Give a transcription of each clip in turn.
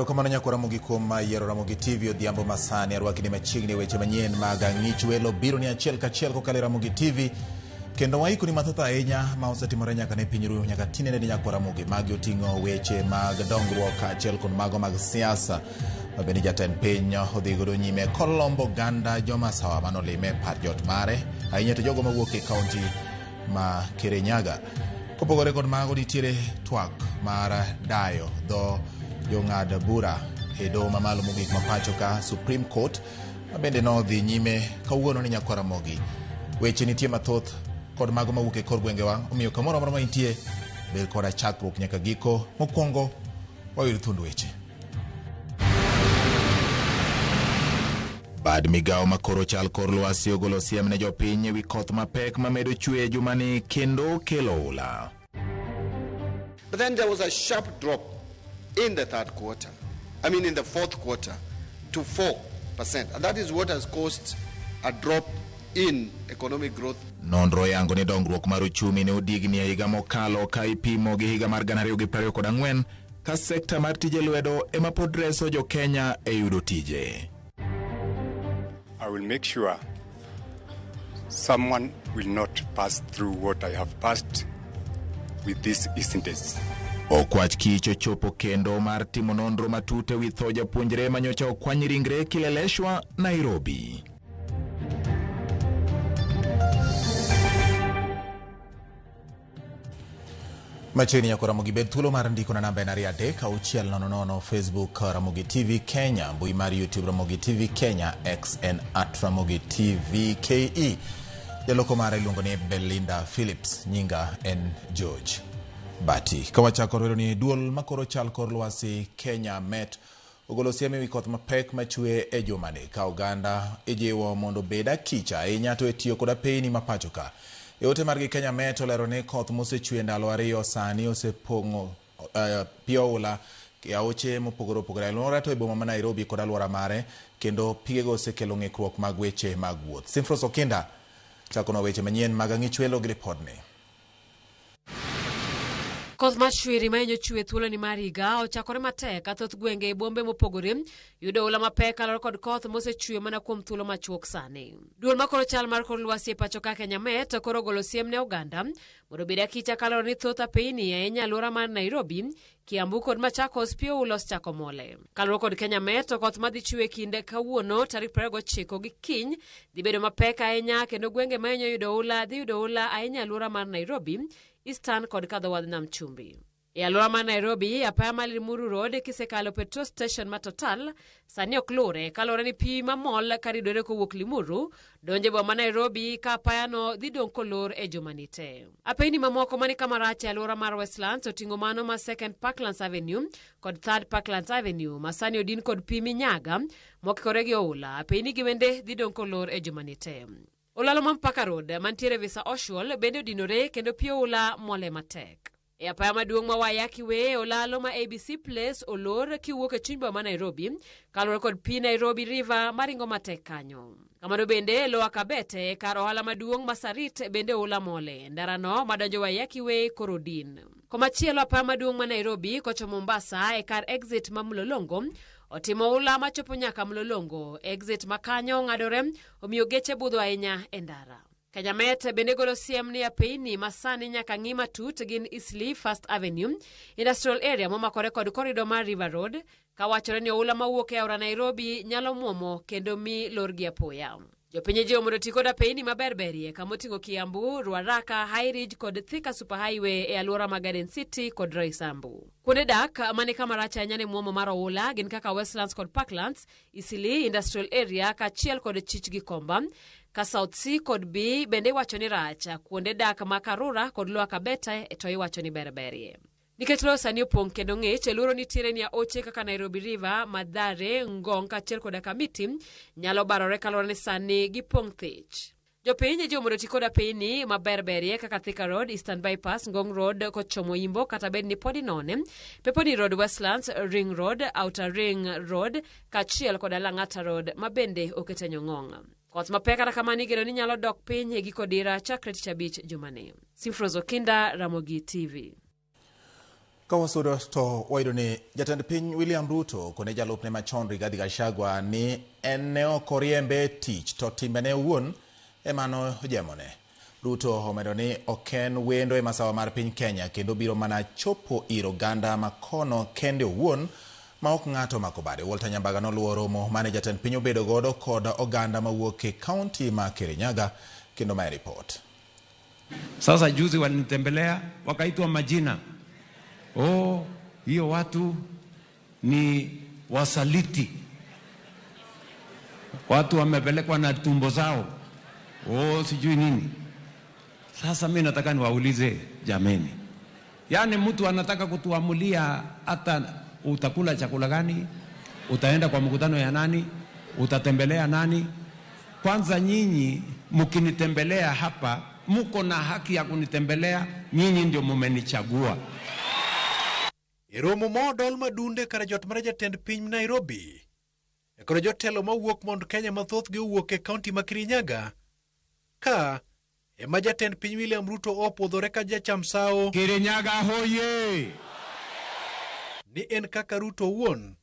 Erokamano nyakora Ramogi kuom yiero Ramogi TV odhiambo masani arwakni machiegni weche manyien mag ng'ich welo biro ni achiel kachiel kokalo Ramogi TV kendo waikoni mathoth ahinya ma osetimore nyaka ne pinyru nyaka tinene ni nyakora Ramogi magi oting'o weche mag dongruok achiel kod mago mag siasa mabende jatend piny odhi godo nyime kolombo ganda joma sawa manolime par jot mare ahinya to jogo mawuok e kaunti ma Kirinyaga. Kopogore kod mago nitiere twak mar dayo dho jong'ad bura e doho mamalo mogik ma pacho ka Supreme Court mabende nodhi nyime kawuono ni nyakora Ramogi. Weche nitie mathoth kod mago mawuok e kor gwengewa omiyo kamoro amora ma intie bed koda chakruok nyaka giko. Mokwongo wayud thund weche. Bad migawo makoro chal kor lwasi ogolo siem ne jopiny ewi koth mapek mamedo chwe jumani kendo kelo ola. But then there was a sharp drop in the in the fourth quarter to 4%. And that is what has caused a drop in economic growth. Nonro yango ni dongruok mar uchumi ne odigni e higa mokalo ka ipimo gi higa mar 2024 ka sekta mar tije lwedo ema pod reso jo Kenya e yudo tije. I will make sure someone will not pass through what I have passed with this incident. Okwach kich ochopo kendo mar timo nonro matut ewi tho japuonjre manyocha okwany ringre Kileleshwa, Nairobi. Machiegni nyakora Ramogi bed thuolo mar ndiko na namba en 3 Facebook Ramogi TV Kenya, mbui mar YouTube Ramogi TV Kenya, XN @Ramogi TV KE. Jaloko mara iluongo ni Belinda Phillips, nyinga en George Bati. Kawachako rero ni duol makoro chal kor lwasi Kenya Met ogolo siem ewi koth mapek machwe e jumani ka oganda ijiwo mondo beda kicha ahinya to etiyo koda peyni mapacho ka. Yote margi Kenya Met olero ni koth mosechwe ndalo ariyo sani osepong'o pio ola aoche mopogore opogore alwora to e boma ma Nairobi kod alwora mare kendo pigego osekelo ng'ikruok mag weche mag wuoth. Simfros Okinda chakono weche manyien mag ng'ich welo gi ripodni. Koth machwiri maenyo chwe thuolo ni mariga ochakore matek athoth gwenge e bombe mopogore yudo ola mapek alor kod koth mosechwe mana kuom thuolo machuok sani. Duol makoro chal mar kor lwasi e pacho ka Kenya Met koro golo siem ne oganda mondo bed akicha kalor ni thoth apeyni ahinya alwora mar Nairobi, Kiambu kod Machakos pio ulos chako mole. Kalor kod Kenya Met koth madhi chwe kinde kawuono tarik 29 gi kiny dhi bedo mapek ahinya kendo gwenge maenyo yudo ola dhi yudo ola ahinya alwora mar Nairobi, Eastern kod kadho wadh nam chumbi. E alwora mar Nairobi, apaya mar Limuru Road kisekalo petrol station ma Total sani ok lure kalore ni pi mamol karidore kowuok Limuru donje boma Nairobi ka apaya no dhi dong kolor e jumanite. Apayni mamoko mani kamarach e alwora mar Westlands oting'o mano ma Second Parklands Avenue kod Third Parklands Avenue masani odin kod pi minyaga mokikore gi oula. Apayni gi wende dhi dong kolor e jumanite. Olalo Mpaka Road mantiere Visa Oshuol bende odinore kendo pio ola mole matek. E apaya maduong' ma Waiyaki Way olalo ma ABC Place olor kiwuok e chuny boma Nairobi kalore kod pi Nairobi River maringo matek kanyo. Kamano bende Lower Kabete kar ohala maduong' Masarit bende ola mole ndarano madonjo Waiyaki Way Korodin. Komachielo apaya maduong' ma Nairobi kocho Mombasa e kar exit ma Mlolongo otimo ola machopo nyaka Mlolongo, exit makanyo ng'adore omiyo geche budho ahinya e ndara. Kenya Met bende golo siem ni apeyni masani nyaka ng'i matut gin Eastleigh First Avenue, Industrial Area momakore kod corridor mar River Road, kawachore ni oula mawuok e aora Nairobi nyalo muomo kendo mi lor gi apoya. Jopiny jiwo mondo ti kod apeyni maberberie kamoting'o Kiambu, Ruaraka, High Ridge kod Thika Superhighway e alwora ma Garden City kod Roysambu. Kuonde dak mani kamarach ahinya ne muomo mar oula gin kaka Westlands kod Parklands, Eastleigh Industrial Area kachiel kod Chich gi Komba, ka South C kod B bende iwacho ni rach, kuonde dak ma Karura kod Lower Kabete to iwacho ni berberie. Nikech lo sani opong' kendo ng'ich luoro nitiere ni aoche kaka Nairobi River, Mathare, Ngong kachiel kod Kamiti nyalo barore kalore ni sani gipong' thich. Jopiny jiwo mondo ti kod apeyni maberberie kaka Thika Road, Eastern Bypass, Ngong Road kochomo Imbo kata bed ni podi none, Peponi Road Westlands, Ring Road, Outer Ring Road kachiel kod Lang'ata Road mabende okete Nyong'ong. Koth mapek kata kamano igeno ni nyalo dok piny e giko dira chakre tich abich jumani. Simfros Okinda, Ramogi TV. Kawasudo to waidoni jatend piny William Ruto kone jalupne machon Rigathi Gachagua ni ene okoriembe tich to timbene wuon emano jemone. Ruto omedo ni oken wendo e masawa mar piny Kenya kendo biro mana chopo ir oganda makono kende wuon ma ok ng'ato makobade. Walter Nyambaga noluwo romo mane jatend piny obedo godo kod oganda mawuok e kaunti ma Kirinyaga kendo mae report. Sasa juzi walinitembelea wakaitwa majina. Hiyo watu ni wasaliti. Watu wamepelekwa na tumbo zao. Sijui nini. Sasa mimi nataka niwaulize jameni. Yaani mtu anataka kutuamulia hata utakula chakula gani? Utaenda kwa mkutano ya nani? Utatembelea nani? Kwanza nyinyi mkinitembelea hapa, mko na haki ya kunitembelea, nyinyi ndio mmenichagua. Romo modol madunde kara jot mar jatend piny Nairobi. Koro jotelo mawuok mond Kenya mathoth gi wuok e kaunti ma Kirinyaga. Ka ema jatend piny William Ruto opodhore ka jacham sao. Kirinyaga hoye! Ni en kaka Ruto wuon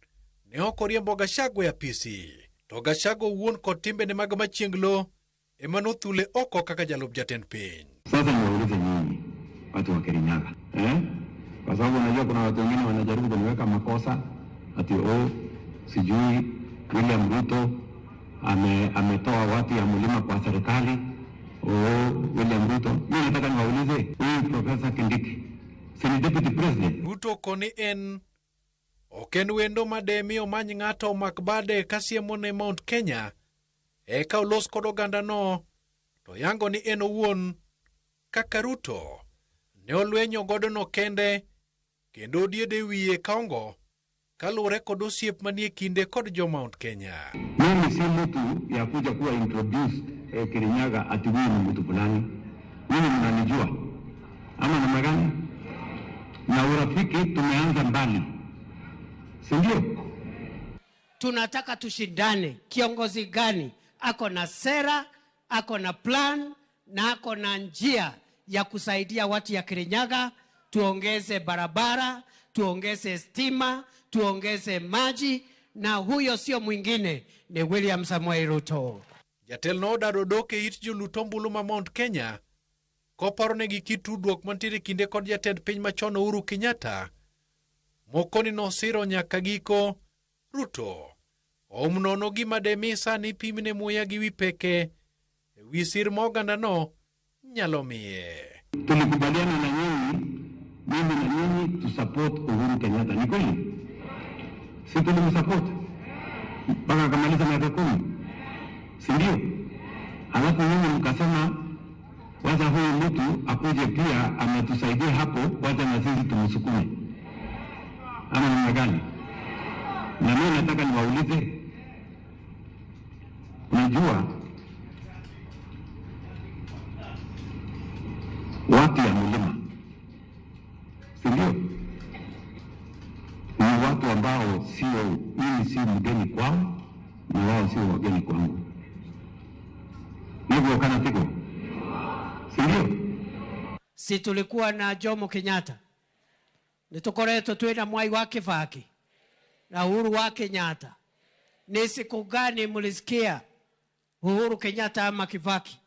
ne okoriembo Gachagua ya pisi. To Gachagua wuon kod timbene mag machienglo ema nothule oko kaka jalup jatend piny. Sasa niwaulize nyinyi watu wa Kirinyaga, kwa sababu unajua kuna watu wengine wanajaribu kuniweka makosa ati sijui William Ruto ametoa watu ya mlima kwa serikali. William Ruto, mimi nataka niwaulize huyu Professor Kindiki, si ni deputy president? Ruto koni en oken wendo mademi omany ng'ato makbade kasiemone Mount Kenya eka olos kod oganda no, to yango ni en owuon kaka Ruto ne olwenyo godo no kende kendo diede wiye kaongo kalure kod osiep manie kinde kod jo Mount Kenya. Mimi si mtu ya kuja kuwa introduced Kirinyaga ati huyu ni mtu fulani. Mimi mnanijua ama namna gani? Na urafiki tumeanza mbali, si ndio? Tunataka tushindane, kiongozi gani ako na sera, ako na plan na ako na njia ya kusaidia watu ya Kirinyaga. Tuongeze barabara, tuongeze stima, tuongeze maji, na huyo sio mwingine ni William Samoei Ruto. Jatel no dado doke it jolutombulu ma Mount Kenya koparo negi kitudruok mantiere kinde kod jatend piny machon Uhuru Kenyatta. Mokoni no siro nyaka giko Ruto omnono gima demi sani pimne muya gi wipeke wi sir moganda no nyalo miye. Tulikubaliana na nyinyi, mimi na nyinyi tu support Uhuru Kenyatta. Ni kweli? Si tulimsupport mpaka akamaliza miaka 10, si ndio? Alafu nyinyi mkasema wacha huyu mtu akuje pia ametusaidia hapo, wacha na sisi tumsukume. Ama namna gani? Na mimi nataka niwaulize, najua watu ya mlima, si ndio? Ni watu ambao mimi si mgeni kwao, na wao sio wageni kwangu. Hivyo kana tiko, si ndio? Si tulikuwa na Jomo Kenyatta, nitukoreto tuena Mwai wa Kibaki na Uhuru wa Kenyatta. Ni siku gani mulisikia Uhuru Kenyatta ama Kibaki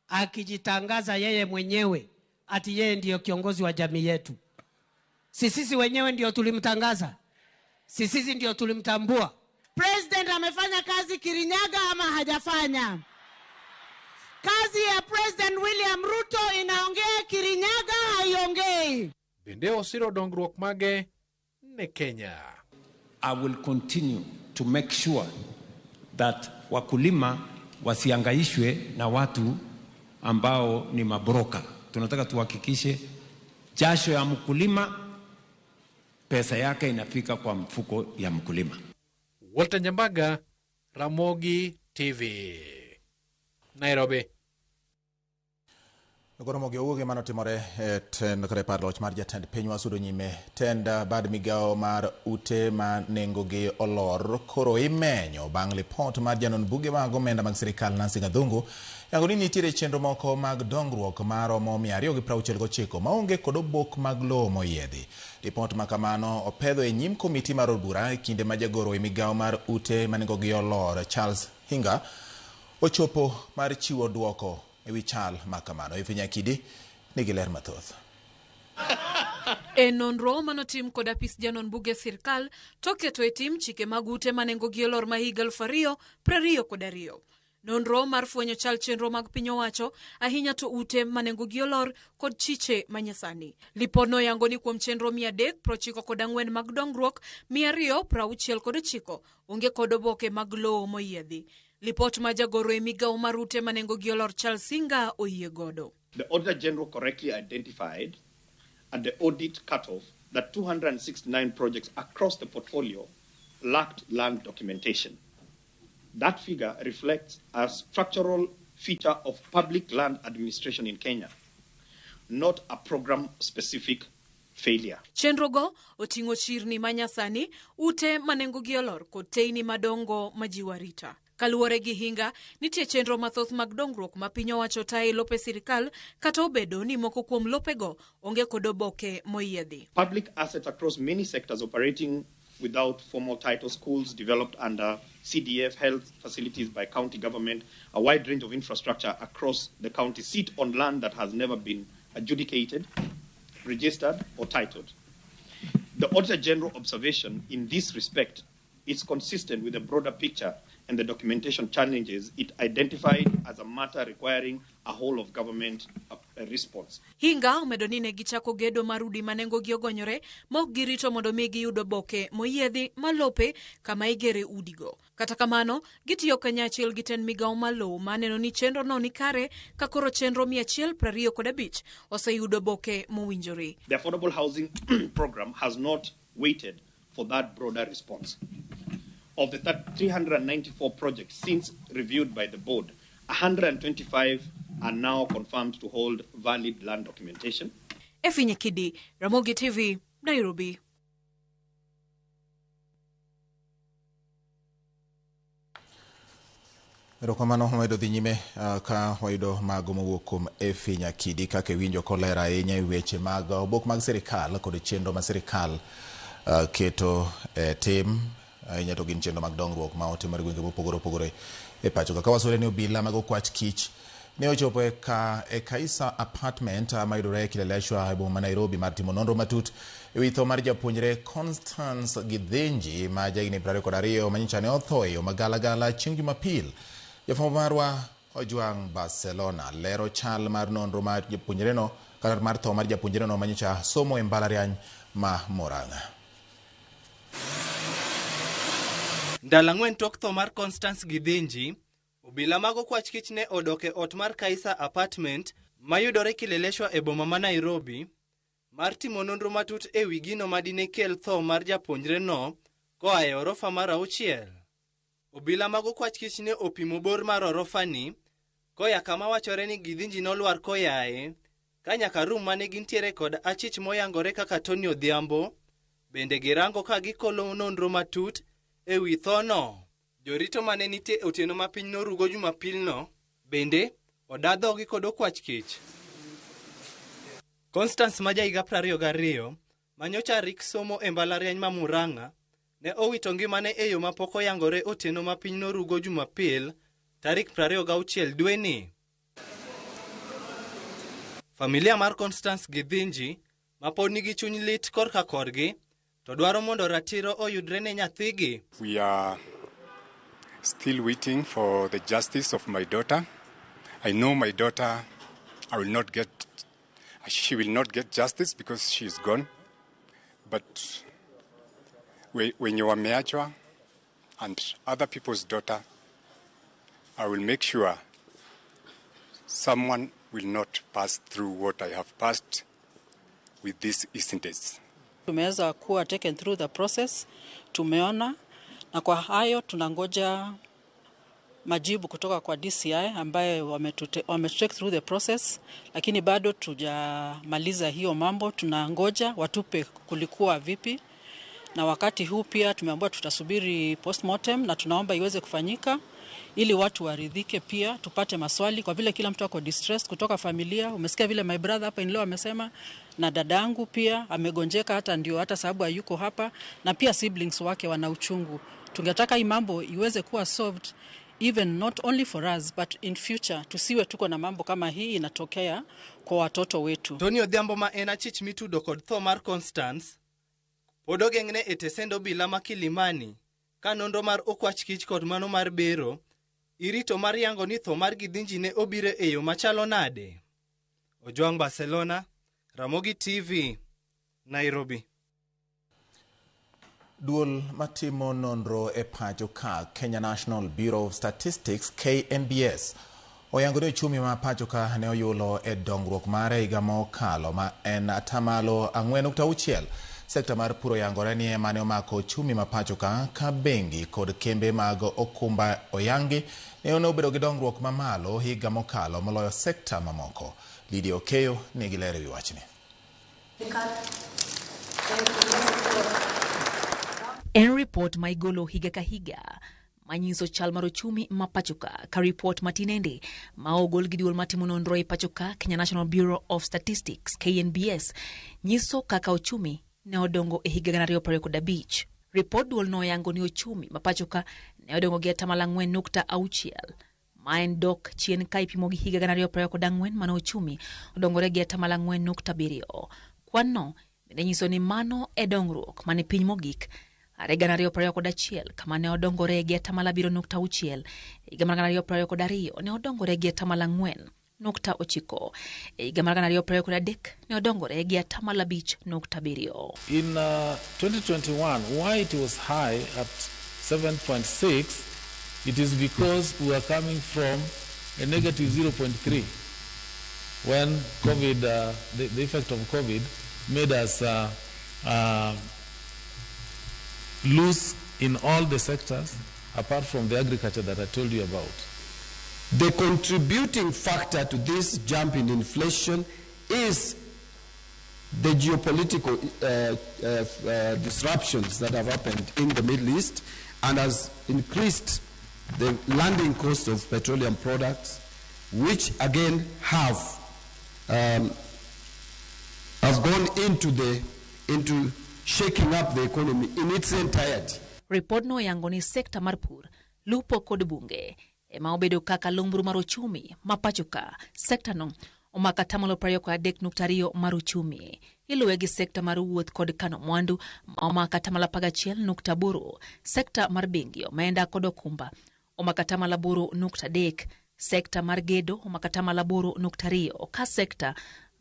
akijitangaza yeye mwenyewe ati yeye ndiyo kiongozi wa jamii yetu? Sisi wenyewe ndio tulimtangaza, sisi ndio tulimtambua. President amefanya kazi Kirinyaga ama hajafanya? Kazi ya President William Ruto inaongea, Kirinyaga haiongei. Bende osiro dongruok mage ne Kenya. I will continue to make sure that wakulima wasiangaishwe na watu ambao ni mabroka. Tunataka tuhakikishe jasho ya mkulima, pesa yake inafika kwa mfuko ya mkulima. Walter Nyambaga, Ramogi TV, Nairobi. Goromo gi owuoge manotimore tend kare par loch mar jatend piny wasudo nyime tend bad migao mar ute ma nengo gi olor koro imenyo bang' lipot mar janon buge mag omenda mag sirikal Nancy Gathungu yango ni nitiere chenro moko mag dongruok mar omo 269 maonge kod obok mag lowo moyiedhi. Lipot ma kamano opedho e nyim komiti mar od bura e kinde ma jagoro e migao mar ute ma nengo gi olor Charles Hinga ochopo mar chiwo duoko ewi chal makamano. Ifinya Kidi nigi ler mathoth. E nonro manotim kod apis janon buge sirkal toketo e tim chike mag ute manengo gi olor ma higa 2022. Nonro mar fwenyo chal chenro mag piny owacho ahinya to ute manengo gi olor kod chiche manyasani. Lipodno yango ni kuom chenro 394 mag dongruok 269 onge kod oboke mag lowo moyiedhi. Lipot ma jagoro e migao mar ute manengo gi olor Charles Hinga oyie godo. The Auditor General correctly identified at the audit cutoff that 269 projects across the portfolio lacked land documentation. That figure reflects a structural feature of public land administration in Kenya, not a program-specific failure. Chenrogo oting'o chirni manyasani, ute manengo gi olor kod teyni madongo majiwarita. Kaluwore gi Hinga, nitie chenro mathoth mag dongruok ma piny owacho tae lope sirkal kata obedo ni moko kuom lopego onge kod oboke moyiedhi. Public assets across many sectors operating without formal title, schools developed under CDF, health facilities by county government, a wide range of infrastructure across the county sit on land that has never been adjudicated, registered or titled. The Auditor General observation in this respect is consistent with the broader picture and the documentation challenges it identified as a matter requiring a whole of government response. Hinga omedo ni ne gichako gedo marudi manengo gi ogonyore mok girito mondo mi giyudo boke moyiedhi malope kama igere udigo. Kata kamano, gitiyo kanyachiel gi ten migao malo maneno ni chenro no ni kare ka koro chenro 125 oseyudo boke mowinjore. The affordable housing program has not waited for that broader response. Of the 394 projects since reviewed by the board, 125 are now confirmed to hold valid land documentation. Ifinya Kidi, Ramogi TV, Nairobi. Erokamano homedo dhi nyime ka wayudo mago mowuok kuom Ifinya Kidi kaka winjo kolera ahinya e weche mag obok mag sirkal kod chenro ma sirkal keto tim ahinya to gin chenro mag dongruok ma otimore gwenge mopogore e pacho. Kaka wasore ni obila mag okwach kich ne ochopo e Kaisa apartment mayudore e Kileleshwa e boma ma Nairobi mar timo nonro matut e wi tho mar japuonjre Constance Githinji ma jahigni 22 manyicha ne otho e yo magalagala chieng' Jumapil. Jafwambo marwa Ojwang Barcelona lero chal mar nonro mar japuonjre no kata mar tho mar japuonjre no manyicha somo e mbalariany ma Murang'a. Ndalo 4 tok tho mar Constance Githinji, obila mag okwach kich ne odok e ot mar Kaisa apartment mayudore Kileleshwa e boma ma Nairobi mar timo nonro matut e wi gino madine kel tho mar japuonjre no koa e orofa mar 6. Obila mag okwach kich ne opimo bor mar orofani koya kama wachore ni Githinji nolwar koyae ka nyaka rum mane gintiere kod achich moyangore kaka Tony Odhiambo bende girango ka gikolo nonro matut e wi tho no. Jorito mane nitie otieno ma piny norugo Jumapil no bende odadhogi kod okwach kich. Constance ma jahiga 22 manyocha rik somo e mbalariany ma Murang'a ne owito ngimane e yo mapok oyangore otieno ma piny norugo Jumapil tarik 26 dwe ni. Familia mar Constance Githinji ma pod nigi chuny lit korka korgi to dwaro mondo ratiro oyudre ne nyathigi. We are still waiting for the justice of my daughter. I know my daughter, she will not get justice because she is gone. But when you are Meachwa and other people's daughter, I will make sure someone will not pass through what I have passed with these incidents. Tumeweza kuwa taken through the process, tumeona na kwa hayo tunangoja majibu kutoka kwa DCI ambayo wametake through the process, lakini bado tujamaliza hiyo mambo. Tunangoja watupe kulikuwa vipi, na wakati huu pia tumeambiwa tutasubiri postmortem, na tunaomba iweze kufanyika ili watu waridhike, pia tupate maswali kwa vile kila mtu ako distressed kutoka familia. Umesikia vile my brother hapa in law amesema, na dadangu pia amegonjeka, hata sababu hayuko hapa, na pia siblings wake wana uchungu. Tungetaka hii mambo iweze kuwa solved, even not only for us but in future, tusiwe tuko na mambo kama hii inatokea kwa watoto wetu. Tony Odhiambo ma en achich mitudo kod tho mar Constance podogeng'ne e tesend obila ma Kilimani ka nonro mar okwach kich kod mano mar bero irito mar yango ni tho mar Githinji ne obire e yo machalo nade. Ojwang Barcelona, Ramogi TV, Nairobi. Duol matimo nonro e pacho ka Kenya National Bureau of Statistics KNBS oyango ni uchumi ma pacho ka ne oyulo e dongruok mare higa mokalo ma en 4.6%. Sekta mar puro yangore ni ema ne omako uchumi ma pacho ka bengi kod kembe mag okumba oyangi ne obedo gi dongruok mamalo higa mokalo moloyo sekta mamoko. Lydia Okeyo nigi ler ewi wachni. En report ma igolo higa ka higa manyiso chal mar uchumi ma pachoka ka report matinende ma ogol gi duol matimo nonro e pachoka Kenya National Bureau of Statistics KNBS nyiso kaka uchumi ne odongo e higa 2025. Report duol no yango ni uchumi ma pachoka ne odongo gi 4.6%. Ma en dok chien ka ipimo gi higa 2024 mano uchumi odongore gi 4.7%. Kwano ne nyiso ni mano e dongruok mane piny mogik Higa 2021 kama ne odongore gi 7.6%, higa 2022 ne odongore gi 4.9%, higa 2023 ne odongore gi 5.7%. In 2021, why it was high at 7.6, it is because we are coming from a negative 0.3 when COVID, the effect of COVID made us lose in all the sectors apart from the agriculture that I told you about. The contributing factor to this jump in inflation is the geopolitical disruptions that have happened in the Middle East and has increased the landing cost of petroleum products, which again have gone into shaking up the economy in its entirety. Report no yango ni sekta mar pur, lupo kod bunge ema obedo kaka lumbru mar uchumi ma pachoka. Sekta no omaka 3.2% mar uchumi. Iluwe gi sekta mar wuoth kod kano mwandu ma omaka 11.8%. Sekta mar bengi omeenda kod okumba omaka 8.3%. Sekta mar gedo omaka 8.2%. Ka sekta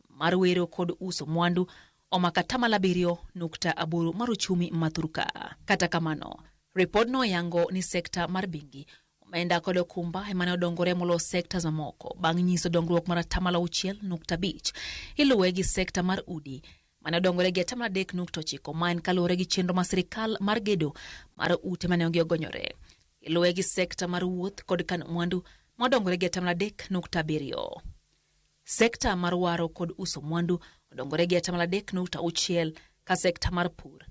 mar wero kod uso mwandu omaka 7.8% mar uchumi mathuruka. Kata kamano, report no yango ni sekta mar bengi omeenda kod okumba ema ne odongore molo sekta zamoko bang' nyiso dongruok mar 6.5%. Iluwe gi sekta mar udi mane odongore gi 3.9% ma en kaluwore gi chenro mar sirikal mar gedo mar ute mane onge ogonyore. Iluwe gi sekta mar wuoth kod kano mwandu ma odongore gi 3.7%. Sekta mar waro kod uso mwandu odongore gi 3.6%. Ka sekta mar pur,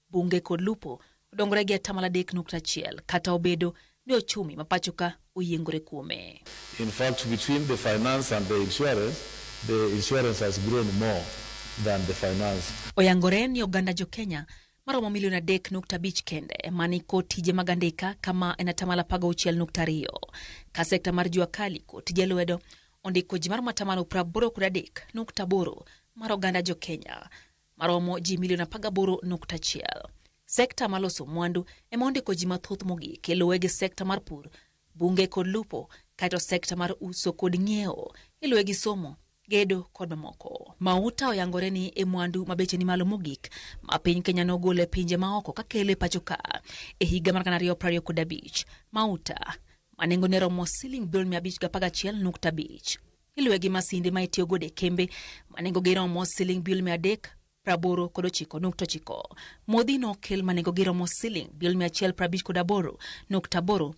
bunge kod lupo odongore gi 3.1%. Kata obedo ni uchumi mapachoka uyiengore kuome. In fact, between the finance and the insurance has grown more than the finance. Oyangore ni oganda jo Kenya maromo milioni 3.5 kende mani ko tije magandika kama en 16.2%. Ka sekta mar jua kali ko tije lwedo ondiko ji mar 83.8% mar oganda jo Kenya maromo ji milioni 18.1. Sekta maloso mwandu ema ondiko ji mathoth mogik iluwe gi sekta mar pur, bunge kod lupo, kaito sekta mar uso kod ng'iewo, iluwe gi somo, gedo kod mamoko. Mauta oyangore ni e mwandu mabeche ni malo mogik ma piny Kenya nogole pinje maoko kakele pachoka e higa mar 2025. Mauta manengo ne romo siling bilioni 511.5. Iluwe gi masinde ma itiyo gode kembe manengo gi romo siling bilioni 389.9. Modhi no kel manengo gi romo siling bilioni 158.8.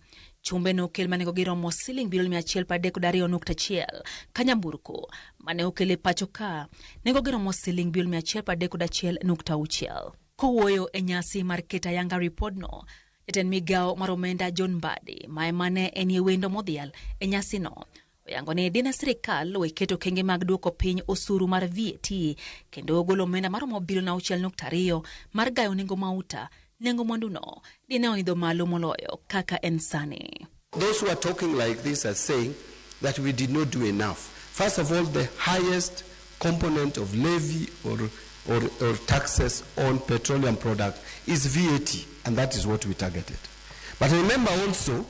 chumbe no kel mane giromo siling bilion 132.1 Kanyamburko mane okele pacho ka nego giromo siling bilion 131.6 kowuoyo e nyasi mar keto ayanga ripod no jatend migao mar omenda John Mbadi mane en wendo modhial e nyasi no oyango ni dine sirikal weketo kenge mag duoko piny osuru mar VAT kendo ogolo omenda maromo bilion 6.2 mar gayo nengo mauta nengo mwandu no dine oidho malo moloyo kaka en sani. Those who are talking like this are saying that we did not do enough. First of all, the highest component of levy or taxes on petroleum product is VAT, and that is what we targeted. But remember also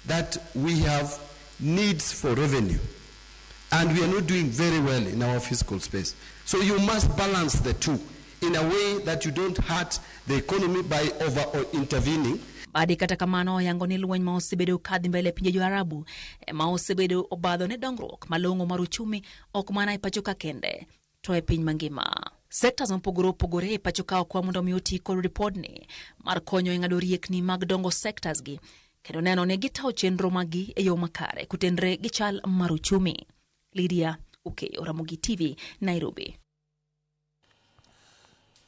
that we have needs for revenue, and we are not doing very well in our fiscal space. So you must balance the two in a way that you don't hurt the economy by over intervening. Badi kata kamano yango ni lweny ma osebedo kadhi mbele pinje jo Arabu ma osebedo obadho ne dongruok malongo mar uchumi ok mana e pacho ka kende to e piny mangima. Sekta mopogore e pacho ka okwa mondo mi oti kod ripod ni mar konyo e ng'ado riekni mag dongo sectors gi kendo neno ne gitawo chenro magi e yo makare kutenre gi chal mar uchumi. Lydia Ukeyo, Ramogi TV, Nairobi.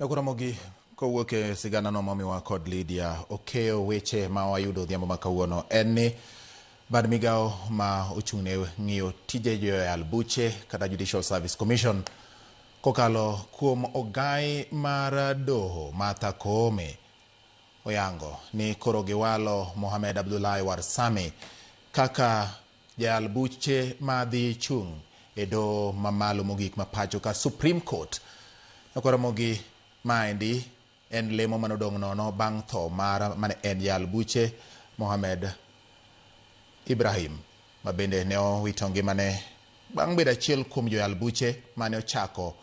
Ramogi kowuok e sigana no momiwa kod Lydia Ukeyo. Weche ma wayudo dhiambo makawuono en ni bad migao ma ochung'ne ng'iyo tije joyal buche kata Judicial Service Commission kokalo kuom ogai mar doho Martha Koome oyango ni koro giwalo Mohamed Abdullahi Warsame kaka jayal buche madhi chung e doho mamalo mogik mapacho ka Supreme Court. Koro mogi maendi en lemo manodong nono bang' tho mar mane en jayal buche Mohamed Ibrahim mabende ne owito ngimane bang' bedo achiel kuom joyal buche mane ochako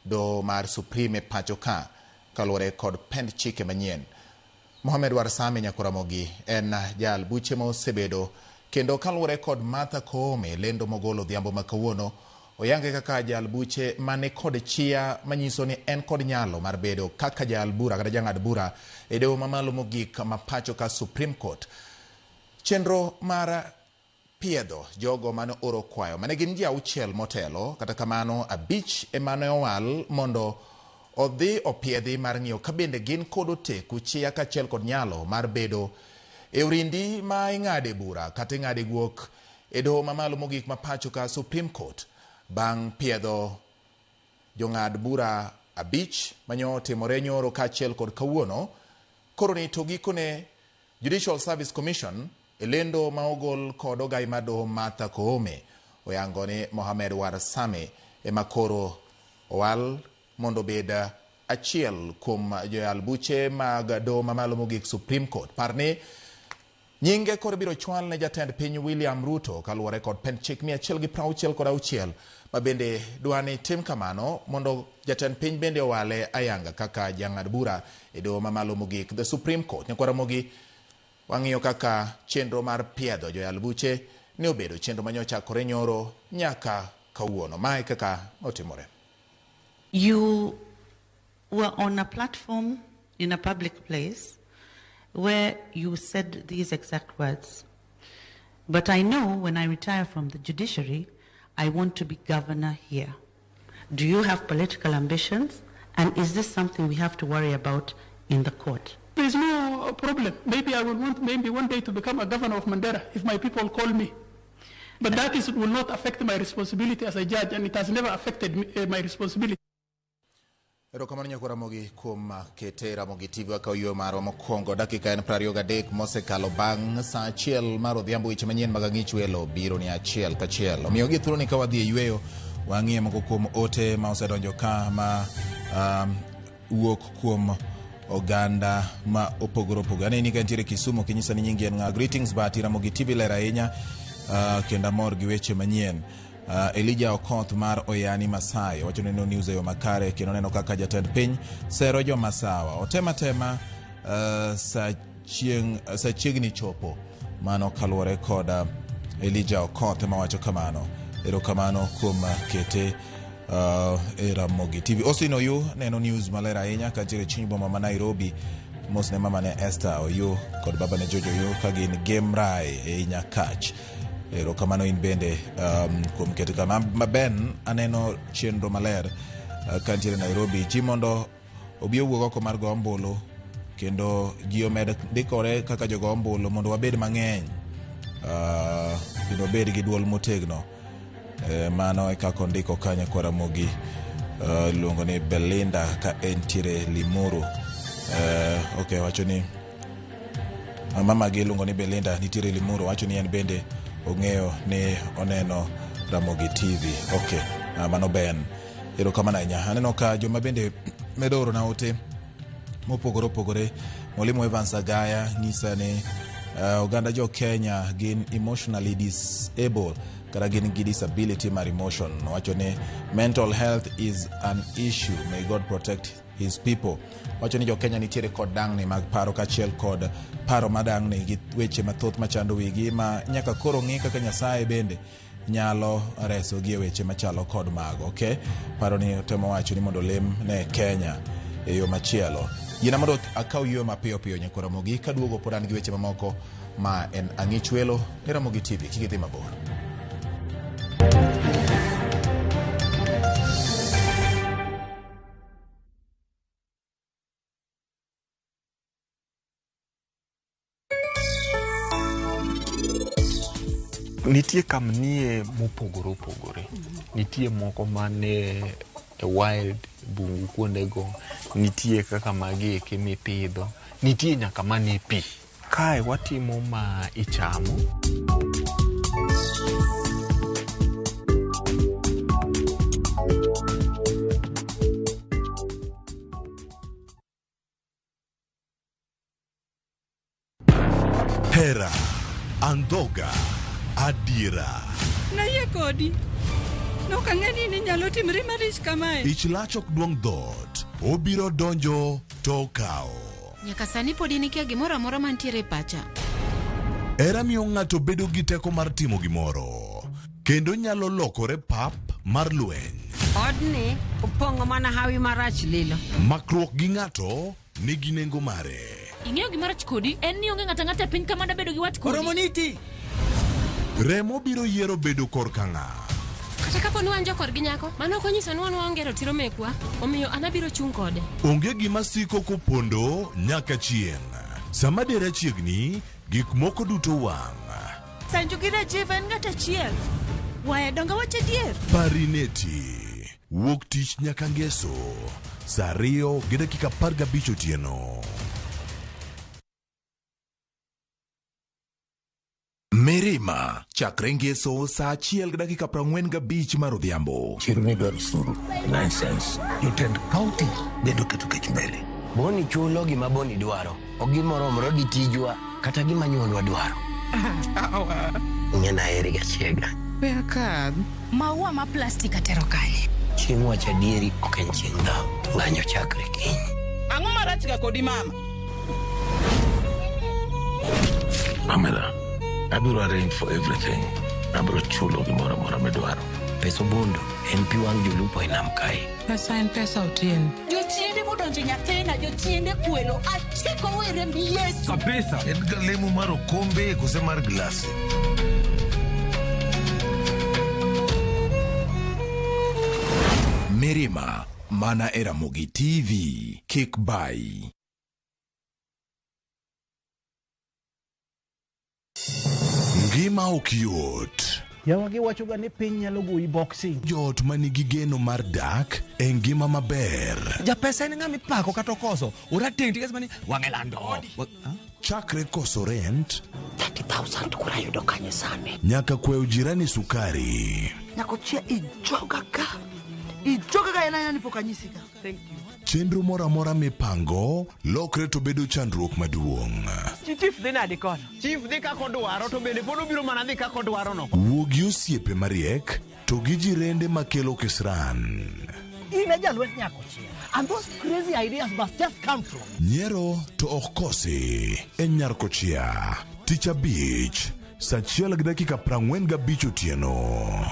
do mar Supreme pacho ka kaluwore kod pend chike manyien. Mohamed Warsame Nyakoramogi en jayal buche ma osebedo kendo kaluwore kod Martha Koome lendo mogolo dhiambo makawuono oyange kaka jayal buche mane kod chia manyiso ni en kod nyalo mar bedo kaka jayal bura kata jang'ad bura e doho mamalo mogik mapacho ka Supreme Court. Chenro mar piedho jogo mane oro kwayo mane gin ji 6 motelo kata kamano 5 emane owal mondo odhi opiedhi mar ng'iyo ka bende gin kod oteku chia kachiel kod nyalo mar bedo e urindi ma ing'ade bura kata ing'ade guok e doho mamalo mogik mapacho ka Supreme Court bang' piedho jong'ad bura 5 manyo timore nyoro kachiel kod kawuono. Koro ni to gikone Judicial Service Commission elendo ma ogol kod ogai mar doho Martha Koome oyango ni Mohamed Warsame ema koro owal mondo bed achiel kuom joyal buche mag doho mamalo mogik Supreme Court. Parni nyinge koro biro chwal ne jatend piny William Ruto kaluwore kod pend chik 166 ma bende dwani tim kamano mondo jatend piny bende owale ayanga kaka jang'ad bura e doho mamalo mogik the Supreme Court. Nyakoramogi wang'iyo kaka chenro mar piedho joyal buche ne obedo chenro manyochakore nyoro nyaka kawuono. Mae kaka otimore. You were on a platform in a public place where you said these exact words. But I know when I retire from the judiciary, I want to be governor here. Do you have political ambitions? And is this something we have to worry about in the court? There is no problem. Maybe I will want one day to become a governor of Mandera if my people call me. But that will not affect my responsibility as a judge, and it has never affected my responsibility. Erokamano Nyakoramogi kuom kete Ramogi TV wakauyo maro mokwongo dakika en 23 mosekalo bang' saa 1 mar odhiambo weche manyien mag ang'ich welo biro ni achiel kachiel. Omiyo gi thuolo ni ka wadhi e yweyo wang'iye moko kuom ote ma osedonjo ka ma wuok kuom oganda ma opogore opogore. Aneni ka ntiere Kisumu kinyisa ni nyingi en ng'a. Greetings but Ramogi TV ler ahinya kenda mor gi weche manyien. Elijah Okoth mar Oyani Masai wacho neno news yo makare kendo neno kaka jatend piny sero jo masawa otema sa chiegni chopo mano kaluwore kod Elijah Okoth ma wacho kamano. Erokamano kuom kete Ramogi TV. Osino yu neno news malera ahinya ka ntiere chiny boma ma Nairobi mosne mama ne Esther Oyu kod baba ne Jojo Oyu ka gin Gemrai e Nyakach. Erokamano in bende kuom keto kama Ben aneno chenro maler kantiere Nairobi ji mondo obi owuog oko mar go ombulu kendo ji omed dikore kaka jogo ombulu mondo wabed mang'eny kendo wabed gi duol motegno. Mano e kaka ondiko kanyo kwa Ramogi luongo ni Belinda ka entiere Limuru. Okay, wacho ni mama gi luongo ni Belinda nitiere Limuru, wacho ni en bende ong'eyo ni oneno Ramogi TV. Okay, mano Ben. Erokamano ahinya. Aneno ka joma bende medo oro na ote mopogore opogore. Mwalimu Evans Agaya nyisa ni oganda jo Kenya gin emotionally disabled kata gin gi disability mar emotion. Wacho ni mental health is an issue. May God protect his people. Wacho ni jo Kenya nitiere kod dang'ni mag paro kachiel kod paro madang'ni gi weche mathoth machando wigi ma nyaka koro ng'i kaka Nyasaye bende nyalo reso gi weche machalo kod mago. Okay, paro ni temo wacho ni mondo lem ne Kenya e yo machielo. Yina mondo akaw yo mapiyo piyo nyako Ramogi kaduogo podan gi weche mamoko ma en Ang'ich Welo ni Ramogi TV. Kikidhi mabor. Nitie kamnie mopogore opogore. Nitie moko mane wild bungu kuondego, nitie kaka magi eke mipidho, nitie nyaka mane pi. Kae watimo ma ichamo. Hera, andhoga, adira. Naye kodi. Nokang'eni ni nyalo timre marich kamae. Ich lach ok duong' dhot. Obiro donjo to kao. Nyaka sani podi nikia gimoro amora mantiere pacha. Hera miyo ng'ato bedo gi teko mar timo gimoro. Kendo nyalo lokore pap mar lweny. Odni opong'o mana hawi marach lilo. Makruok gi ng'ato nigi nengo mare. Ing'eyo gimarach kodi en ni onge ng'ata piny kama da bedo gi wat kodi. Oromoniti. Remo biro yiero bedo korka ng'a. Kata kapo ni wan jokor gi nyako, mano konyiso ni wan waonge ratiro mekwa, omiyo an abiro chung' kode. Onge gima siko kopondo nyaka chieng'. Sama dera chiegni, gik moko duto wang'. Sanju gire jiven ng'ata chiel. Wae donga wache dier. Parineti. Wuok tich nyaka ngeso. Saa 2 gi dakika 15 otieno. Mirima chakre ngeso saa 1 gi dakika 45 mar odhiambo. Chiruni dwaro suru. Nonsense. Jotend kaunti bedo keto kech mbele. Boni chulo gima Boni dwaro. Ogimoro omro gi tijwa kata gima nyuolwa dwaro. Ng'ena eri gachiega. Wea kad. Maua ma plastic atero kanye. Chieng' wacha dieri ok en chieng' dhao. Ng'anyo chakre kiny. Ang'o marach ga kodi mama? Pamela, abiro arrange for everything. Abiro chulo gimoro amora midwaro. Peso bondo en pi wang' jolupo e nam kae. Pesa en pesa Otieno. Jochiende modonjo nyathina, jochiende kwelo. Achiko were mbi Yesu. Kabisa. En galemo mar okombe kose mar glasi. Mirima mana e Ramogi TV. Kik bai. Ngima ok yot. Jawagi wachoga ni piny nyalo goyi boxing. Jot manigi geno mar dak e ngima maber. Ja pesa en ng'ami pako kata okoso. Urateng tigas mani wang'e lando. Chakre koso rent 30,000 kura yudo kanye sani. nyaka kweo jirani sukari. Nyako chia ijoga ka. Ijoga ka ena yani pokanyisika. Thank you. Chenro mora mora mipango lokre to bedo chandruok maduong'. Chief dhi nadi kono. Chief dhi kako dwaro to bende pod obiro mana dhi kako dwaro no. Wuogi osiepe mariek to gi jirende makelo kisran. Ine jalwet nyako chia. And those crazy ideas must just come from. Nyiero to ok kosi en Nyarkochia. Tich Abich saa 1 gi dakika 45 otieno.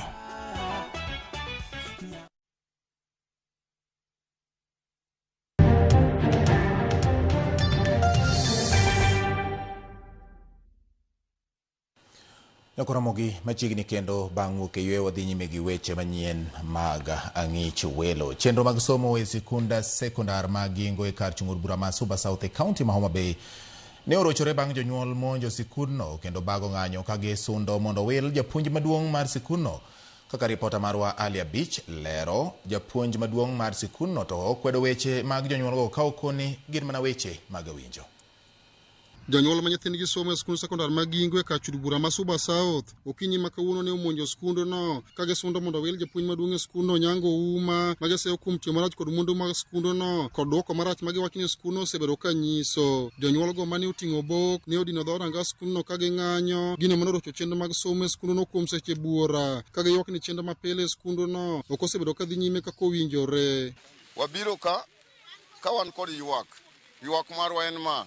Nyakoromogi machiegni kendo bang' wuok e yweyo wadhi nyime gi weche manyien mag ang'ich welo. Chenro mag somo e sikunda sekondar mag Gingo e kar chung'ur bura ma Suba South e kaunti ma Homa Bay ne orochore bang' jonyuol monjo sikundno kendo bago ng'anyo ka gisundo mondo wil japuonj maduong' mar sikundno. Kaka ripota marwa Alia Beach lero, japuonj maduong' mar sikundno to kwedo weche mag jonyuolgo ka okoni gin mana weche mag winjo. Jonyuol ma nyithindgi somo e skund sekondar mag Gingo e kar chung'ur bura ma Suba South okinyi ma kawuono ne omonjo skundno ka gisundo mondo wil japuonj maduong' e skundno Nyango Uma ma giseyo kuom tiyo marach kod mwandu mag skundno kod dwoko marach ma giwacho ni skundno osebedo ka nyiso. Jonyuolgo mane oting'o bok ne odino dho ranga skundno ka ging'anyo gino mane orocho chenro mag somo e skundno kuom seche buora ka giywak ni chenro mapile e skundno ok osebedo ka dhi nyime kaka owinjore. Wabiro ka wan kod ywak marwa en ma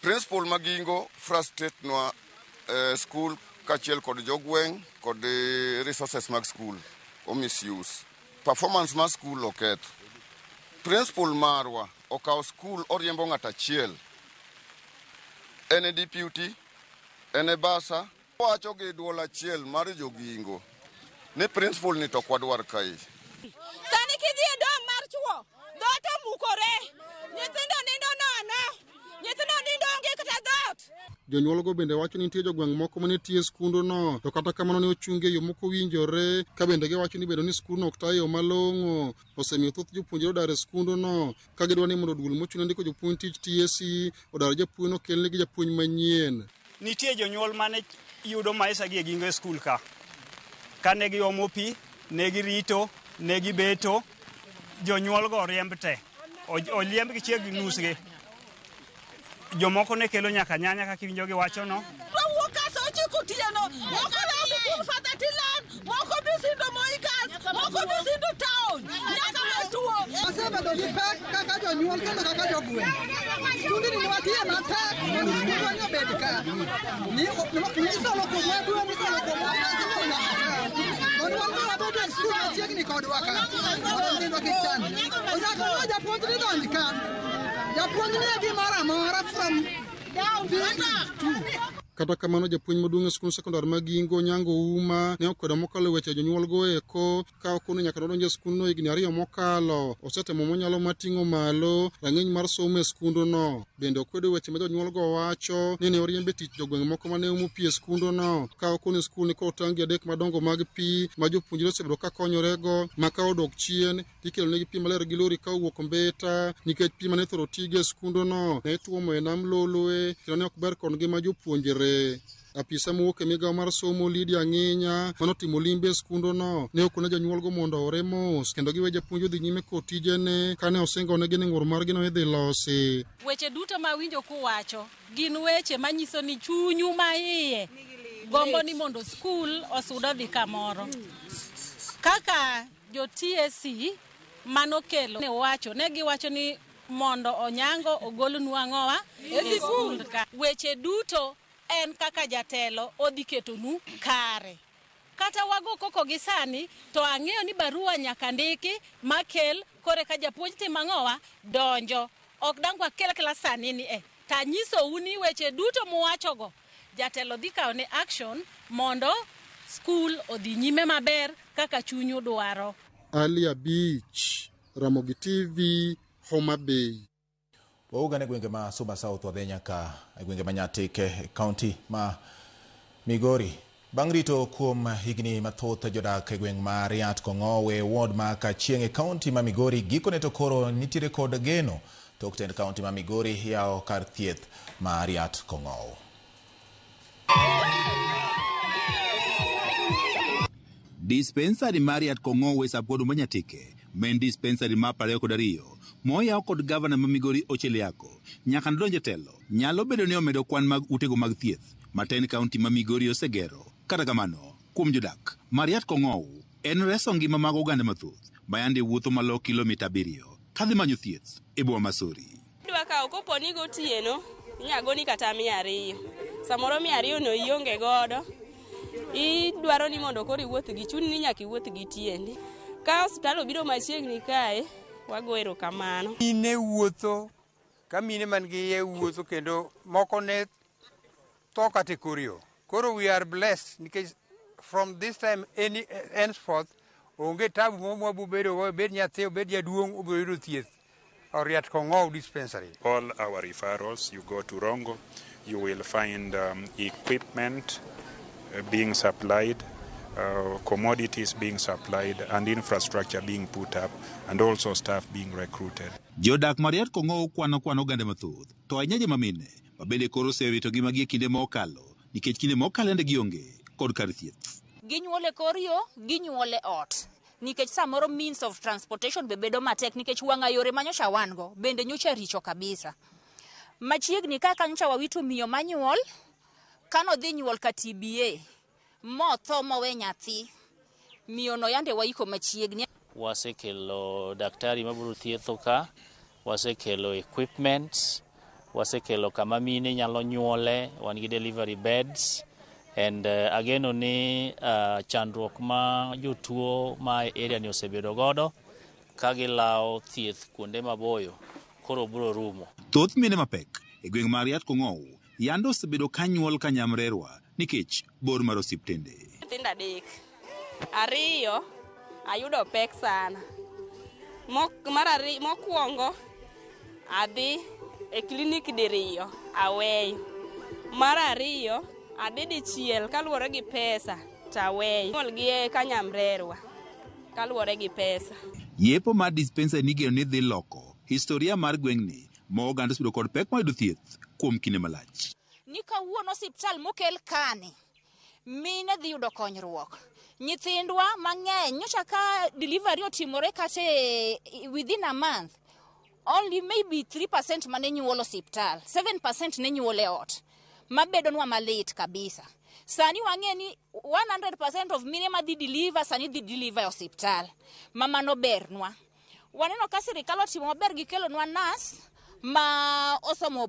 Principal Magingo frustrate nwa school kachiel kod jogweng kod resources mag school o misuse. Performance mag school oketho. Principal marwa okaw school oriembo ng'at achiel. Ene deputy, ene basa, wacho gi duol achiel mar jogingo. Ne principal ni to kwadwar kai. Sani kidhi e dom mar chuo, dhoot omukore. Nyithindo nindo nono. Nyithindo nindo onge kata dhoot. Jonyuolgo bende wacho ni nitie jogweng' moko mane tiyo e skundno to kata kamano ne ochungi e yo moko winjore ka bende giwacho ni bedo ni skundno ok tayo yo malong'o osemiyo thoth jopuonjre odar e skundno ka gidwa ni mondo duol mochung' ndiko jopuonj tich TSC odar japuonjno kelnegi japuonj manyien. Nitie jonyuol mane yudo maisa gi e Gingo e skul ka. Kane giomo pi, ne girito, ne gibeto, jonyuolgo riemb te. Oliemb gi chiegni nusgi. Jomoko ne kelo nyaka nyanya kaka iwinjo giwacho no. Wawuok kaso ochiko tieno, moko ne sikul Fatatilan, moko bisindo Moigas, moko bisindo town, nyaka metuo. Wasebedo gi pek kaka jonyuol kendo kaka jogweng'. Skundni ni watiye matek mondo skundwa ni obed ka. Nisolo kumwa dwe, nisolo kumwa masino nyaka ka. Mondo wan wabedo e skul machiegni kodwa ka. Mondo nyithindo kik chand. Onyaka japuonj ni donj ka. Japuonj ni e gimoro amora from down to Kata kamano japuonj maduong' e skund sekondar mag Gingo Nyango Uma ne okwedo mokalo weche jonyuolgo eko ka okono nyaka nodonjo e skundno higni 2 mokalo. Osetemo monyalo mating'o malo rang'iny mar somo e skundno. Bende okwedo weche ma jonyuolgo wacho ni ne oriembe tich jogweng' moko mane omo pi e skundno ka okono skul ni kotangi adek madongo mag pi ma jopuonjre osebedo ka konyorego ma ka odok chien tikelo negi pi maler gi lori ka owuok Mbeta nikech pi mane thoro tigo e skundno ne tuomo e nam Lolwe kendo ne ok ber kod ngima jopuonjre. Apisa mowuok e migawo mar somo Lydia Ng'inya manotimo limbe e skundno ne okone jonyuolgo mondo ore mos kendo giwe japuonj odhi nyime kod tijene kane osingonegi ni ng'ur margi no idhi losi. Weche duto ma winjo kuwacho gin weche manyiso ni chunyu ma iye gombo ni mondo skul osud odhi kamoro. Kaka jo TSC manokelo ne wacho, ne giwacho ni mondo Onyango ogol nwang'owa e skul ka. Weche duto en kaka jatelo odhi ketonu kare. Kata wago koko gi sani to ang'eyo ni barua nyaka ndiki makel kore ka japuonj timang'owa donjo. Ok dangwa kela sani ni tanyiso uni weche duto muwachogo jatelo dhi kawo ne action mondo skul odhi nyime maber kaka chunyu dwaro. Alia Beach, Ramogi TV, Homa Bay. Wauga ne gwenge ma Suba South wadhi nyaka gwenge ma Nyatike kaunti ma Migori. Bang' rito kuom higni mathoth jodak e gweng' ma Riat Kong'owe ward ma Kachieng' e kaunti ma Migori gikone to koro nitiere kod geno tok tend kaunti ma Migori yawo kar thieth ma Riat Kong'owe. Dispensary mar Riat Kong'owe sapod ma Nyatike men dispensary ma 22 moyaw kod gavana ma Migori Ocheliako nyaka ndonje telo nyalo bedo ni omedo kwan mag utego mag thieth maten kaunti ma Migori osegero. Kata kamano kuom jodak Riat Kong'owe en reso ngima mag oganda mathoth mayande wuotho malo kilomita 7 kadhi manyo thieth e boma Masori. Dwa kawo koponi gotieno inyagoni kata 200 samoro 200 no ionge godo idwaro ni mondo kori wuoth gi chuni ni nyaka iwuoth gi tiendi. Ka hospital obiro machiegni kae wagoero kamano. Mine wuotho ka mine man gi wuotho kendo moko ne to kategorio Koro we are blessed because from this time henceforth onge tabu momo bubedo go bed nyathi bed jaduong ubedo thieth Riat Kong'ow dispensary. All our referrals, you go to Rongo, you will find equipment being supplied, commodities being supplied, and infrastructure being put up, and also staff being recruited. Jodak Mariat Kong'ow kwano gande mathoth, to ainyaje mamine, mabende koro osewito ngimagi e kinde mokalo, nikech kinde mokalende gionge kod kar thieth. Ginyuole korio, ginyuole ot. Nikech samoro means of transportation bebedo matek nikech wanga yore manyocha wango bende nyocha richo kabisa. Machiegni kaka nyocha wawitu miyo manyuol kano dhi nyuol ka TBA motho mowe nyathi miyo no yande waiko machiegni. Wasekelo daktari mabiro thietho ka, wasekelo equipments, wasekelo kama mine nyalo nyuole, wan gi delivery beds. And ageno ni chandruok ma jotuo ma area ni osebedo godo kagilao thieth kuonde maboyo koro biro rumo. Thoth mine mapek e gweng' Mariat Kong'ow yando osebedo kanyuol kanyamrerwa nikech bor mar osiptende. Nyithindo adek, ariyo ayudo pek sana. Mokwongo adhi e klinik diriyo aweyo. Mar ariyo adhi dichiel kaluwore gi pesa taweyo. Nyuol gi kanyamrerwa kaluwore gi pesa. Yepo mar dispensary nigeno ni dhi loko historia mar gweng'ni ma oganda osebedo kod pek mayudo thieth kuom kinde malach. Ni kawuono osiptal mokel kani mine dhi yudo konyruok. Nyithindwa mang'eny nyocha ka delivery otimore kate within a month only maybe 3% mane nyuolo osiptal, 7% ne nyuole ot. Mabedo nwa malit kabisa. Sani wang'eni 100% of mine ma dhi deliver sani dhi deliver e osiptal. Mama no bernwa. Waneno ka sirikal otimo maber gi kelo nwa nas ma osomo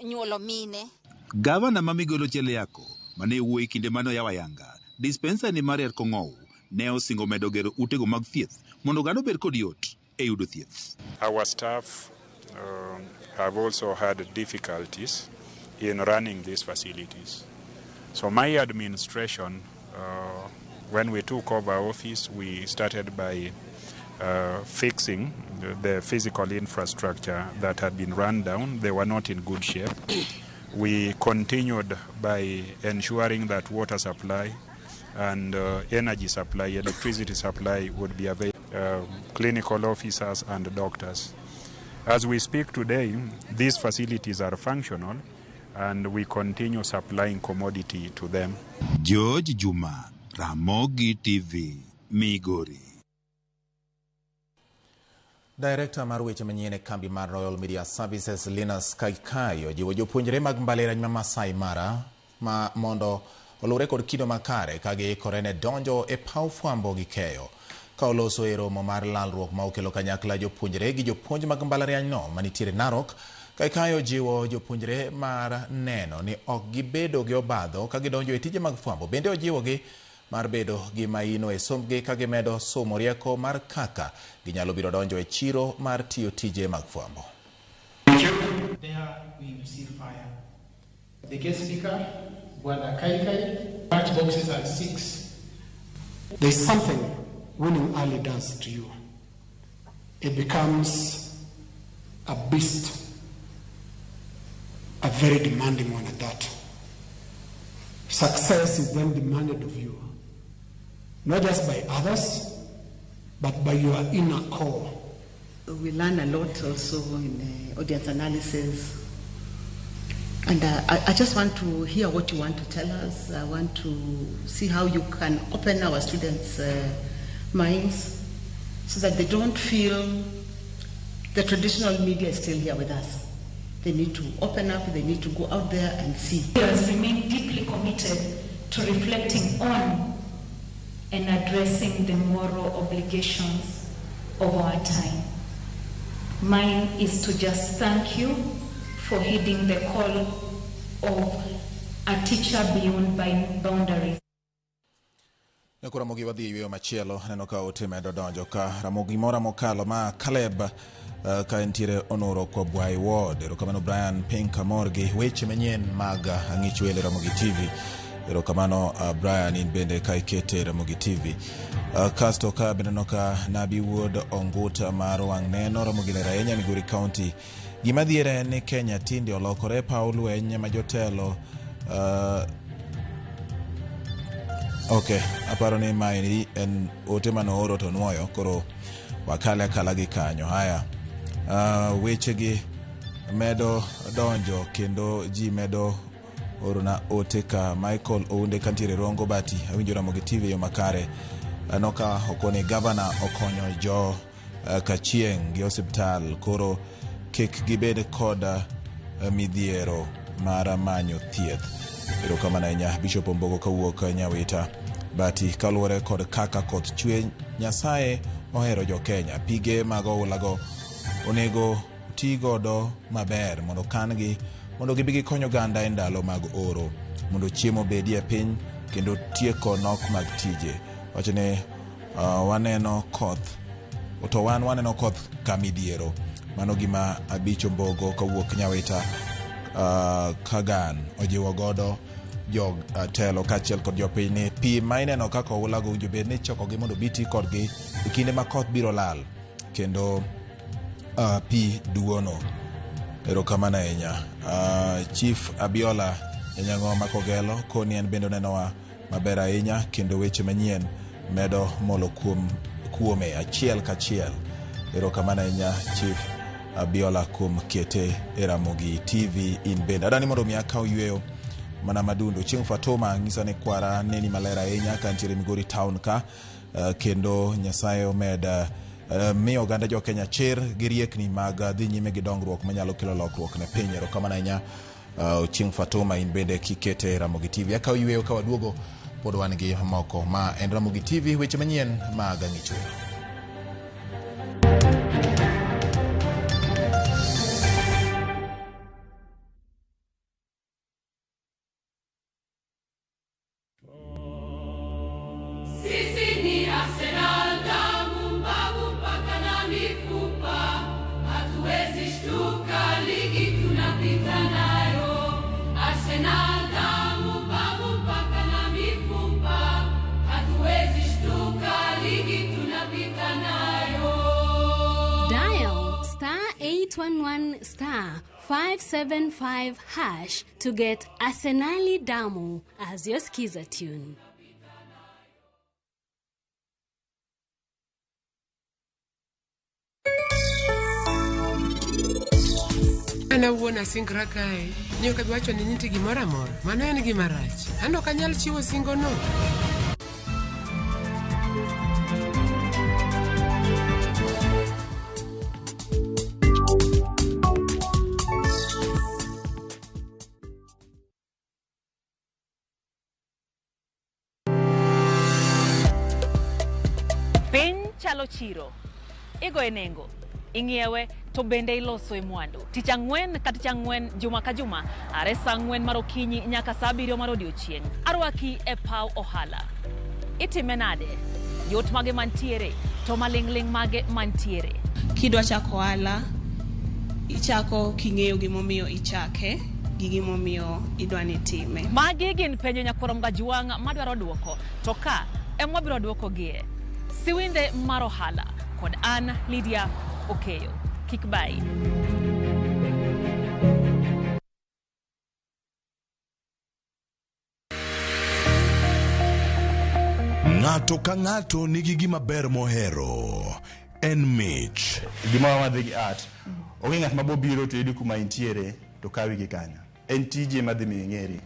nyuolo mine. Gavana ma Migolo Cheliako mane wuoyi kinde mano yawa yanga dispensary ni Mariat Kong'ow ne osingo medo gero utego mag thieth mondo gano ber kod yot e yudo thieth. Our staff have also had difficulties in running these facilities. So my administration, when we took over office, we started by fixing the physical infrastructure that had been run down. They were not in good shape. We continued by ensuring that water supply and energy supply, electricity supply would be available, clinical officers and doctors. As we speak today, these facilities are functional and we continue supplying commodity to them. George Juma, Ramogi TV, Migori. Director mar weche manyien e kambi mar Royal Media Services Linus Kaikayo jiwo jopuonjre mag mbalariany ma Masai Mara ma mondo olure kod kido makare ka giikore ne donjo e paw fwambo gi keyo. Ka oloso e romo mar lalruok ma okelo kanyakla jopuonjre gi jopuonj mag mbalariany no manitiere Narok, Kaikayo jiwo jopuonjre mar neno ni ok gibedo gi obadho ka gidonjo e tije mag fwambo. Bende ojiwo gi mar bedo gi maino e sombgi ka gimedo somo rieko mar kaka ginyalo biro donjo e chiro mar tiyo tije mag fwambo. There we receive fire. The guest speaker, Bwana Kaikai, batch boxes are 6. There's something winning early does to you. It becomes a beast, a very demanding one at that. Success is then demanded of you, not just by others, but by your inner core. We learn a lot also in audience analysis. And I just want to hear what you want to tell us. I want to see how you can open our students' minds so that they don't feel the traditional media is still here with us. They need to open up, they need to go out there and see. He has remained deeply committed to reflecting on and addressing the moral obligations of our time. Mine is to just thank you for heeding the call of a teacher beyond boundaries. Ramogi wadhi yweyo machielo neno ka ote medo donjo ka Ramogi mora mokalo ma Caleb ka entiere onoro kwa Bwai Ward. Erokamano Brian Pinka Morgi weche manyien mag ang'ich wele Ramogi TV. Erokamano Brian in bende ka ikete Ramogi TV. Kasto ka bende noka Nabi Wood Onguta mar wang' neno Ramogi Lerahenya Migori County. Gima dhiere ni Kenya tinde olokore Paul Wenye majotelo aparo ni maini en ote mano oro to nuoyo koro wakale kala gi kanyo. Haya, weche gi medo donjo kendo ji medo orona ote ka Michael Ounde kantiere Rongo Bati awinjo Ramogi TV yo makare noka okone gavana okonyo jo kachieng gi hospital koro kik gibed kod midhiero mara manyo thieth. Erokamano ahinya Bishop Ombogo kawuok Nyawita Bati kaluwore kod kaka koth chwe Nyasaye ohero jo Kenya. Pige mag oulago onego ti godo maber mondo kangi mondo gibi gikonyo ganda e ndalo mag oro mondo chiemo bedie piny kendo tieko nok mag tije. Wachne waneno koth waneno koth kamidhiero. Mano gima Bishop Ombogo kawuok Nyawita Kagan ojiwo godo jo telo kachiel kod jopiny ni pi ma ineno kaka oulago winjo bed ni chokogi mondo biti kodgi e kinde ma koth biro lal kendo pi duono. Erokamano ahinya. Chief Abiola Nyang'o Makogelo koni en bende onenowa maber ahinya kendo weche manyien medo molo kuome achiel kachiel. Erokamano ahinya Chief Abiola kuom kete e Ramogi TV in bende. Adani mondo mi akaw yweyo mana madundo. Chieng' Fatoma ng'isa ni kwara neni malera ahinya ka ntiere Migori Town ka kendo Nyasaye omed miyo oganda jo Kenya chir gi riekni mag dhi nyime gi dongruok manyalo kelo lokruok ne piny. Erokamano ahinya Chieng' Fatoma in bende kikete Ramogi TV. Akaw yweyo ka waduogo pod wan gi moko ma en Ramogi TV weche manyien mag ang'ich welo. *575# to get Arsenali Damu as your skiza tune. Ana wuona singra kae. Nyoka biwacho ni niti gimora mora. Mano en gima rach. Ando kanyal chiwo singo no. Chalo chiro igo enengo ingiewe to bende iloso e mwandu tich ang'wen ka tich ang'wen juma ka juma are saa 4 mar okinyi nyaka saa 7 mar odiochieng' arwaki e paw ohala itime nade yot mage mantiere to maling'ling mage mantiere. Kidwa chako ohala ichako king'eyo gimomiyo ichake gi gimomiyo idwani time. Magi gin penjo nyakurom gajuang' madwaro duoko to ka emwabiro duoko gie Siwinde mar ohala kod an Lydia Okeyo. Kik bai. Ng'ato ka ng'ato nigi gima ber mohero. En mich. Gima wadhi gi art. Onge ng'at mabobiro to yudi kuma intiere to kawi gi kanyo. En tije madhi ming'eri.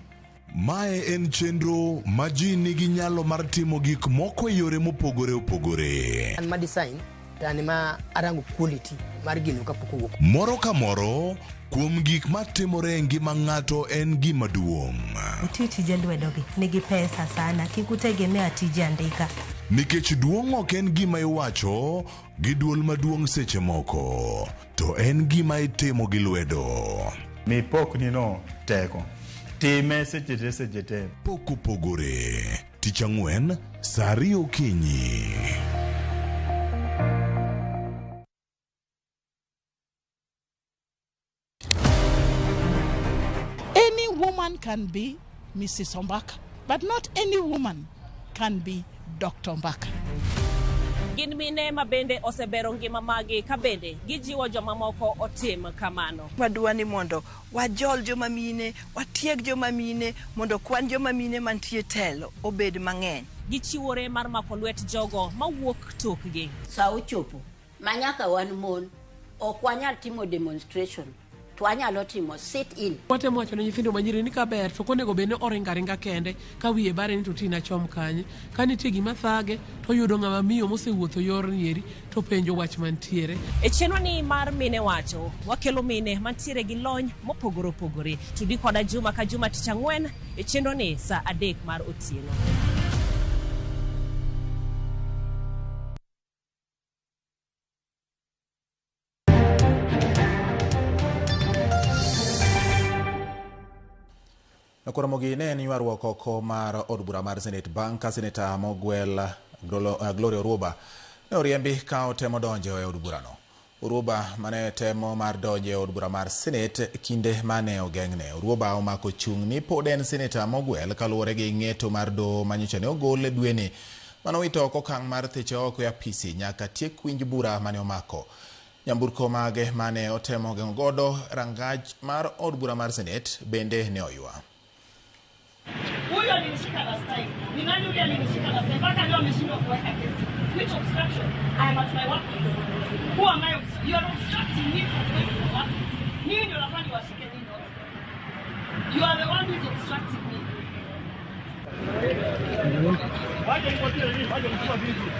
Mae en chenro ma ji nigi nyalo mar timo gik moko e yore mopogore opogore. An ma design tani ma arango quality mar gino kapok owuok. Moro ka moro kuom gik matimore e ngima ng'ato en gima duong'. Tije lwedogi nigi pesa sana kikutegemea tije andika. Nikech duong' ok en gima iwacho gi duol maduong' seche moko, to en gima itimo gi lwedo. Mipok nino teko. Time seche te. Pok opogore. Tich Ang'wen, saa 2 okinyi. Any woman can be Mrs. Ombaka, but not any woman can be Dr. Ombaka. Gin mine ma bende osebero ngima magi ka bende gijiwo joma moko otim kamano. Wadwani mondo wajol joma mine, watieg joma mine, mondo kwan joma mine mantie telo obed mang'eny. Gichiwore mar mako lwet jogo mawuok tokgi. Sa ochopo manyaka wan mon ok wanyal timo demonstration. Twanyalo timo sit in. Watemo wacho ne nyithindo manyiri ni kaber to konego bene oringa kende ka wiye bare ni to tina chom kanye ka nitie gima thage to yudo ng'ama miyo mosewuotho yor nieri to penjo wach mantiere. E chenro ni mar mine wacho wakelo mine mantiere gi lony mopogore opogore. Tudi koda juma ka juma Tich Ang'wen e chenro ni saa 3 mar otieno. Nakora mogine ni ywaruok oko mar od bura mar Senate Bank ka Seneta mogwel Gloria Oruoba ne oriembi ka otemo donjo e od burano. Oruoba mane temo mar donjo e od bura mar Senate kinde mane ogeng'ne. Oruoba omako chung' ni pod en Seneta mogwel kaluwore gi ng'eto mar doho manyocha ne ogol dweni manowito oko okang' mar thiche oko e apisi nyaka tiek winj bura mane omako. Nyamburko mage mane otemo geng'o godo rangach mar od bura mar Senate bende ne oywa. Huyo alinishika last time. Ni nani huyo alinishika last time? Mpaka leo ameshindwa kuweka kesi. Which obstruction? I am at my workplace. Who am I? You are obstructing me from going to work. Nini ndio nafanya washike nini wote? You are the one who is obstructing me. Waje nipotie nini? Waje mtua vipi?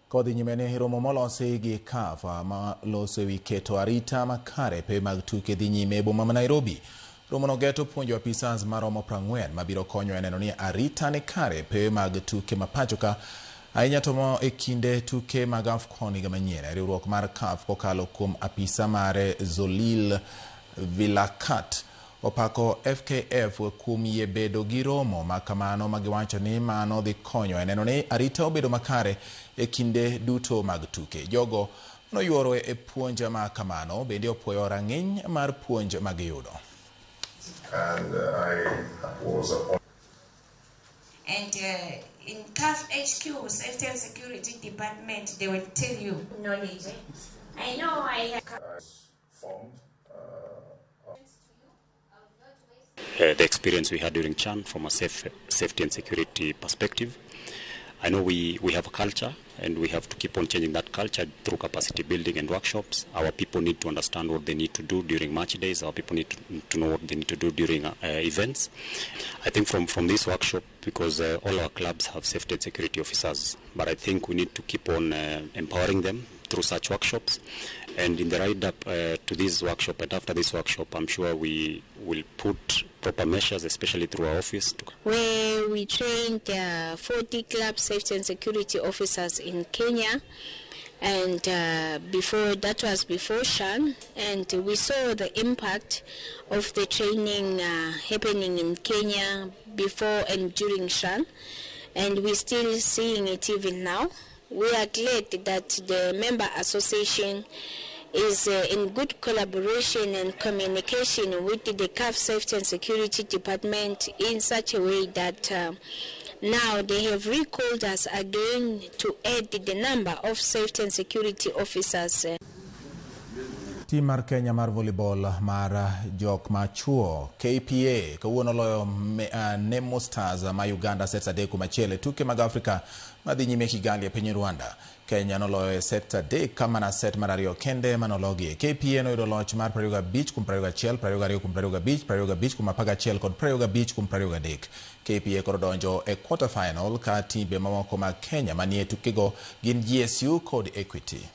Kodhi nyimene romo molosi gi CAF ma loso wi keto arita makare pe mag tuke dhi nyime boma ma Nairobi. Romo no geto puonjo apisas maromo 40 mabiro konyo e neno ni arita ni kare pe mag tuke mapachoka ahinya to e kinde tuke mag AFCON higa manyien. Riwruok mar CAF kokalo kuom apisa mare Zolil Vilakat opako FKF kuom yie bedo gi romo makamano magiwacho ni mano dhi konyo e neno ni arita obedo makare e kinde duto mag tuke. Jogo noyuoro e puonj makamano bende opuoyo rang'iny mar puonj magiyudo. And I was appointed. And in CAF HQ, Safety and Security Department, they will tell you knowledge. I know I have formed. The experience we had during CHAN from a safety and security perspective. I know we have a culture and we have to keep on changing that culture through capacity building and workshops. Our people need to understand what they need to do during match days. Our people need to know what they need to do during events. I think from this workshop, because all our clubs have safety and security officers, but I think we need to keep on empowering them through such workshops. And in the ride-up to this workshop and after this workshop, I'm sure we will put proper measures, especially through our office. Where we trained 40 club safety and security officers in Kenya, and that was before Shan, and we saw the impact of the training happening in Kenya before and during Shan, and we're still seeing it even now. We are glad that the member association is in good collaboration and communication with the CAF Safety and Security Department in such a way that now they have recalled us again to add the number of safety and security officers. Team mar Kenya mar volleyball mar jok machuo KPA kawuono loyo Nemo Stars ma Uganda sets 3-1 tuke mag Afrika madhi nyime Kigali e piny Rwanda. Kenya noloyo set 3 kama na set mar ariyo kende manologi. KPA noyudo loch mar 25-21, 22-25, 25-11 KPA koro donjo e quarter final ka timbe mamoko mag Kenya manie tukego gin GSU kod Equity.